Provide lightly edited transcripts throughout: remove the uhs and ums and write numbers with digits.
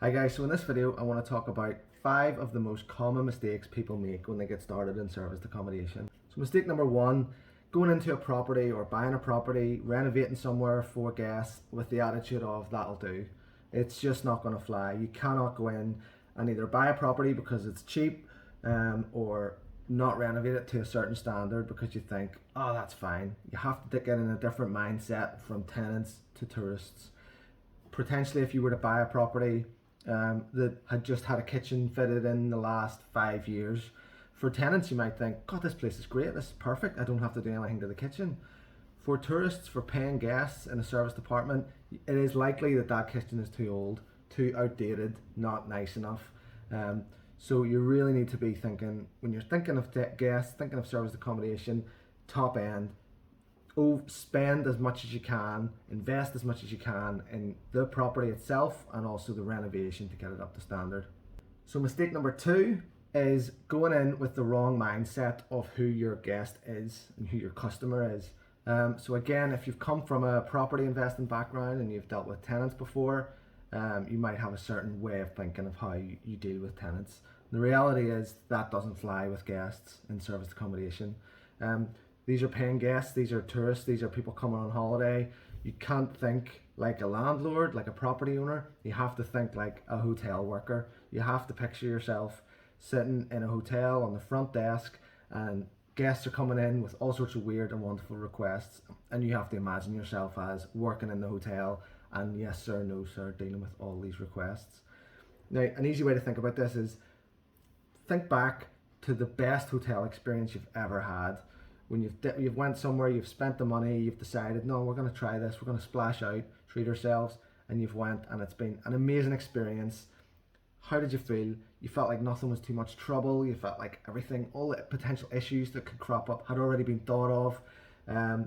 Hi guys, so in this video I want to talk about 5 of the most common mistakes people make when they get started in serviced accommodation. So mistake number 1, going into a property or buying a property, renovating somewhere for guests with the attitude of that'll do. It's just not going to fly. You cannot go in and either buy a property because it's cheap or not renovate it to a certain standard because you think, oh that's fine. You have to get in a different mindset from tenants to tourists. Potentially if you were to buy a property that had just had a kitchen fitted in the last 5 years. For tenants, you might think, God, this place is great, this is perfect, I don't have to do anything to the kitchen. For tourists, for paying guests in a serviced apartment, it is likely that that kitchen is too old, too outdated, not nice enough. So you really need to be thinking, when you're thinking of guests, thinking of serviced accommodation, top end, spend as much as you can, invest as much as you can in the property itself and also the renovation to get it up to standard. So mistake number 2 is going in with the wrong mindset of who your guest is and who your customer is. So again, if you've come from a property investing background and you've dealt with tenants before, you might have a certain way of thinking of how you deal with tenants. The reality is that doesn't fly with guests in serviced accommodation. These are paying guests, these are tourists, these are people coming on holiday. You can't think like a landlord, like a property owner. You have to think like a hotel worker. You have to picture yourself sitting in a hotel on the front desk and guests are coming in with all sorts of weird and wonderful requests, and you have to imagine yourself as working in the hotel and yes sir, no sir, dealing with all these requests. Now, an easy way to think about this is think back to the best hotel experience you've ever had. When you've went somewhere, you've spent the money, you've decided, no, we're going to try this, we're going to splash out, treat ourselves, and you've went and it's been an amazing experience. How did you feel? You felt like nothing was too much trouble, you felt like everything, all the potential issues that could crop up had already been thought of.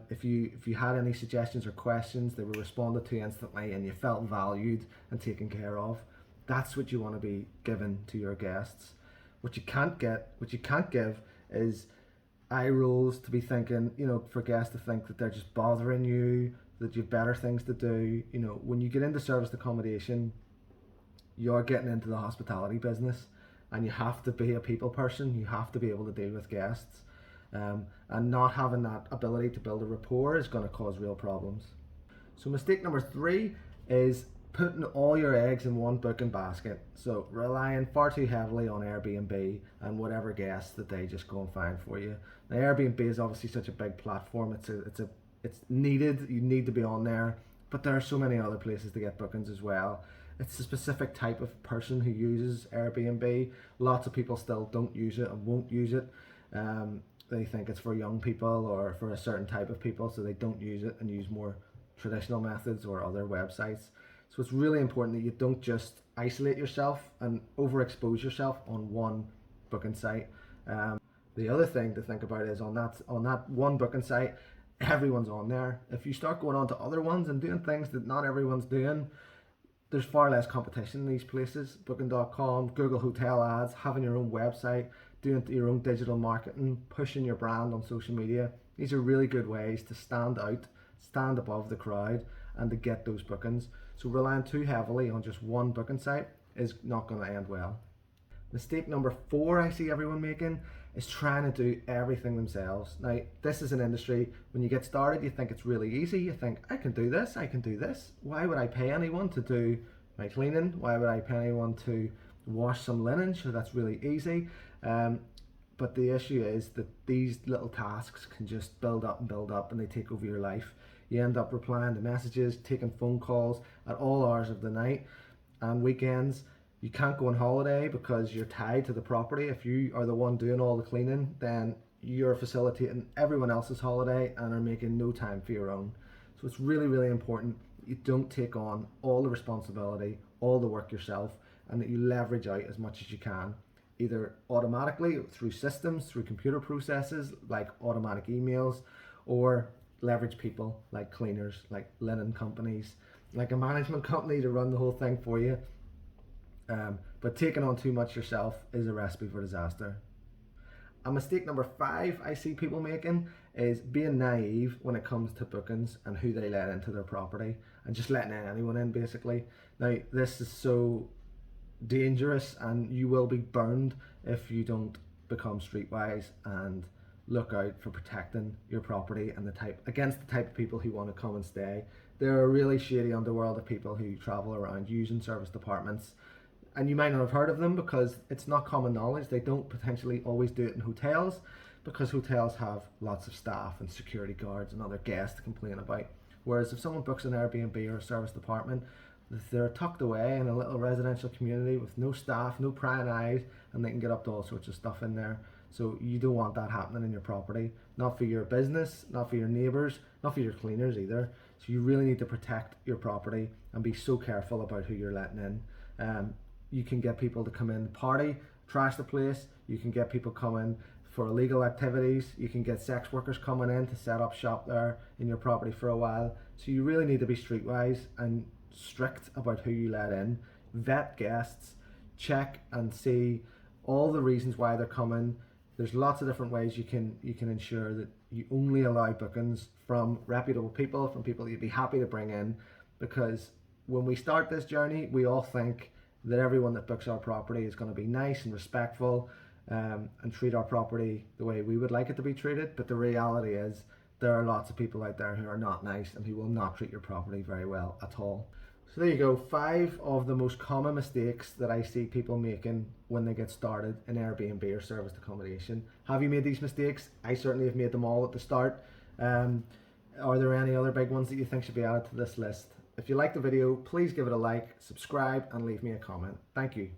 If you had any suggestions or questions, they were responded to instantly and you felt valued and taken care of. That's what you want to be giving to your guests. What you can't give is eye rolls, to be thinking, for guests to think that they're just bothering you, that you've better things to do. When you get into serviced accommodation, you're getting into the hospitality business and you have to be a people person. You have to be able to deal with guests, and not having that ability to build a rapport is going to cause real problems. So mistake number 3 is putting all your eggs in one booking basket. So relying far too heavily on Airbnb and whatever guests that they just go and find for you. Now Airbnb is obviously such a big platform. It's needed. You need to be on there, but there are so many other places to get bookings as well. It's a specific type of person who uses Airbnb. Lots of people still don't use it and won't use it. They think it's for young people or for a certain type of people, so they don't use it and use more traditional methods or other websites. So it's really important that you don't just isolate yourself and overexpose yourself on one booking site. The other thing to think about is on that one booking site, everyone's on there. If you start going on to other ones and doing things that not everyone's doing, there's far less competition in these places. Booking.com, Google Hotel Ads, having your own website, doing your own digital marketing, pushing your brand on social media. These are really good ways to stand out, stand above the crowd, and to get those bookings. So relying too heavily on just one booking site is not going to end well. Mistake number 4 I see everyone making is trying to do everything themselves. Now, this is an industry, when you get started, you think it's really easy. You think, I can do this, I can do this. Why would I pay anyone to do my cleaning? Why would I pay anyone to wash some linen? Sure, that's really easy. But the issue is that these little tasks can just build up and they take over your life. You end up replying to messages, taking phone calls at all hours of the night and weekends. You can't go on holiday because you're tied to the property. If you are the one doing all the cleaning, then you're facilitating everyone else's holiday and are making no time for your own. So it's really, really important that you don't take on all the responsibility, all the work yourself, and that you leverage out as much as you can, either automatically through systems, through computer processes like automatic emails, or leverage people like cleaners, like linen companies, like a management company to run the whole thing for you. But taking on too much yourself is a recipe for disaster. A mistake number 5 I see people making is being naive when it comes to bookings and who they let into their property and just letting anyone in basically. Now this is so dangerous, and you will be burned if you don't become streetwise and look out for protecting your property and the type of people who want to come and stay. There are a really shady underworld of people who travel around using serviced apartments, and you might not have heard of them because it's not common knowledge. They don't potentially always do it in hotels, because hotels have lots of staff and security guards and other guests to complain about. Whereas if someone books an Airbnb or a serviced apartment, they're tucked away in a little residential community with no staff, no prying eyes, and they can get up to all sorts of stuff in there. So you don't want that happening in your property, not for your business, not for your neighbours, not for your cleaners either. So you really need to protect your property and be so careful about who you're letting in. You can get people to come in, party, trash the place. You can get people coming for illegal activities. You can get sex workers coming in to set up shop there in your property for a while. So you really need to be streetwise and strict about who you let in. Vet guests, check and see all the reasons why they're coming. There's lots of different ways you can ensure that you only allow bookings from reputable people, from people you'd be happy to bring in, because when we start this journey, we all think that everyone that books our property is going to be nice and respectful, and treat our property the way we would like it to be treated. But the reality is there are lots of people out there who are not nice and who will not treat your property very well at all. So there you go, 5 of the most common mistakes that I see people making when they get started in Airbnb or serviced accommodation. Have you made these mistakes? I certainly have made them all at the start. Are there any other big ones that you think should be added to this list? If you like the video, please give it a like, subscribe, and leave me a comment. Thank you.